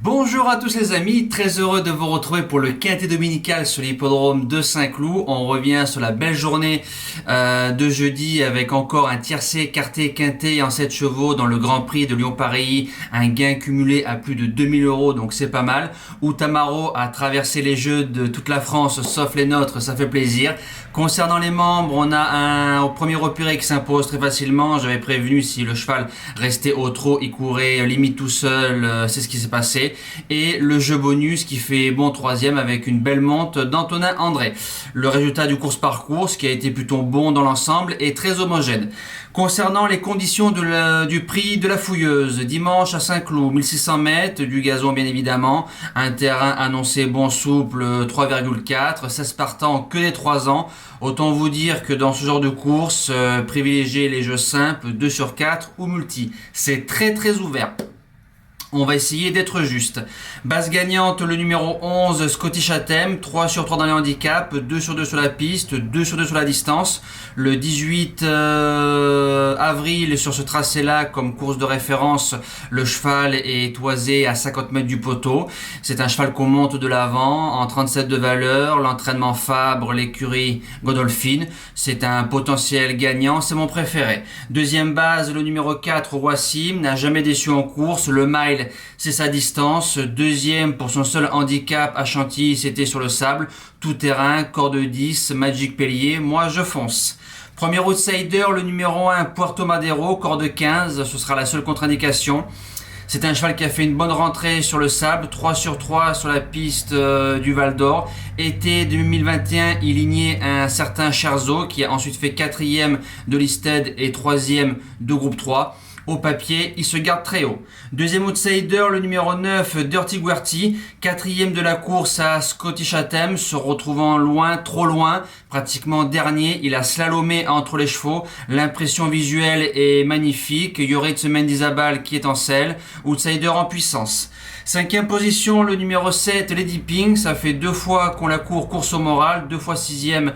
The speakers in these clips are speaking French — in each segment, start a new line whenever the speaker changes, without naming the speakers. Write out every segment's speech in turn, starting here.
Bonjour à tous les amis, très heureux de vous retrouver pour le quintet dominical sur l'hippodrome de Saint-Cloud. On revient sur la belle journée de jeudi avec encore un tiercé écarté quintet en 7 chevaux dans le Grand Prix de Lyon-Paris, un gain cumulé à plus de 2000 euros, donc c'est pas mal. Outamaro a traversé les jeux de toute la France sauf les nôtres, ça fait plaisir. Concernant les membres, on a un au premier repéré qui s'impose très facilement. J'avais prévenu si le cheval restait au trot, il courait limite tout seul, c'est ce qui s'est passé. Et le jeu bonus qui fait bon troisième avec une belle monte d'Antonin André. Le résultat du course-par-course qui a été plutôt bon dans l'ensemble est très homogène. Concernant les conditions du prix de la fouilleuse, dimanche à Saint-Cloud, 1600 mètres, du gazon bien évidemment, un terrain annoncé bon souple 3,4, 16 partants que des 3 ans. Autant vous dire que dans ce genre de course, privilégiez les jeux simples, 2 sur 4 ou multi. C'est très ouvert. On va essayer d'être juste. Base gagnante, le numéro 11, Scottish Atem, 3 sur 3 dans les handicaps, 2 sur 2 sur la piste, 2 sur 2 sur la distance. Le 18 avril, sur ce tracé-là, comme course de référence, le cheval est toisé à 50 mètres du poteau. C'est un cheval qu'on monte de l'avant, en 37 de valeur, l'entraînement Fabre, l'écurie Godolphin. C'est un potentiel gagnant, c'est mon préféré. Deuxième base, le numéro 4, Wassim, n'a jamais déçu en course, le mile c'est sa distance. Deuxième pour son seul handicap à Chantilly, c'était sur le sable. Tout terrain, corde 10, Magic Pellier. Moi, je fonce. Premier outsider, le numéro 1, Puerto Madero, corde 15. Ce sera la seule contre-indication. C'est un cheval qui a fait une bonne rentrée sur le sable, 3 sur 3 sur la piste du Val d'Or. Été 2021, il lignait un certain Cherzo qui a ensuite fait 4e de Listed et 3e de groupe 3. Au papier, il se garde très haut. Deuxième outsider, le numéro 9, Dirty Guerty, 4e de la course à Scottish Atem, se retrouvant loin, trop loin, pratiquement dernier. Il a slalomé entre les chevaux. L'impression visuelle est magnifique. Yoritz Mendizabal qui est en selle. Outsider en puissance. 5e position, le numéro 7, Lady Pink. Ça fait 2 fois qu'on la course au moral, 2 fois 6e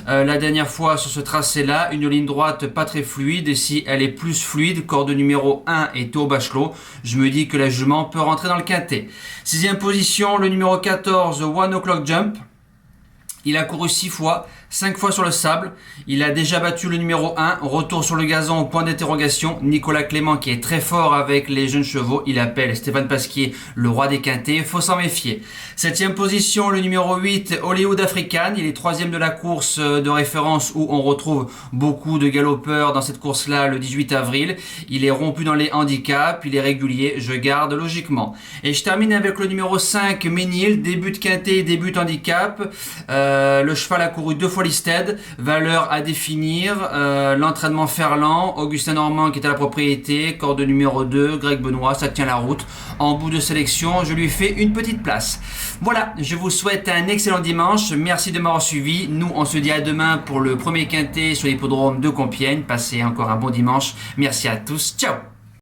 la dernière fois sur ce tracé-là. Une ligne droite pas très fluide. Et si elle est plus fluide, corde numéro 1 est au Bachelot, je me dis que la jument peut rentrer dans le quintet. 6e position, le numéro 14, One O'Clock Jump. Il a couru 6 fois, 5 fois sur le sable. Il a déjà battu le numéro 1. Retour sur le gazon au point d'interrogation. Nicolas Clément qui est très fort avec les jeunes chevaux. Il appelle Stéphane Pasquier le roi des quintets. Faut s'en méfier. 7e position, le numéro 8, Hollywood African. Il est 3e de la course de référence où on retrouve beaucoup de galopeurs dans cette course-là le 18 avril. Il est rompu dans les handicaps. Il est régulier. Je garde logiquement. Et je termine avec le numéro 5, Ménil. Début de quintet, début de handicap. Le cheval a couru 2 fois Listed, valeur à définir, l'entraînement Ferland, Augustin Normand qui est à la propriété, corde numéro 2, Greg Benoît, ça tient la route. En bout de sélection, je lui fais une petite place. Voilà, je vous souhaite un excellent dimanche, merci de m'avoir suivi. Nous, on se dit à demain pour le premier quintet sur l'hippodrome de Compiègne. Passez encore un bon dimanche, merci à tous, ciao.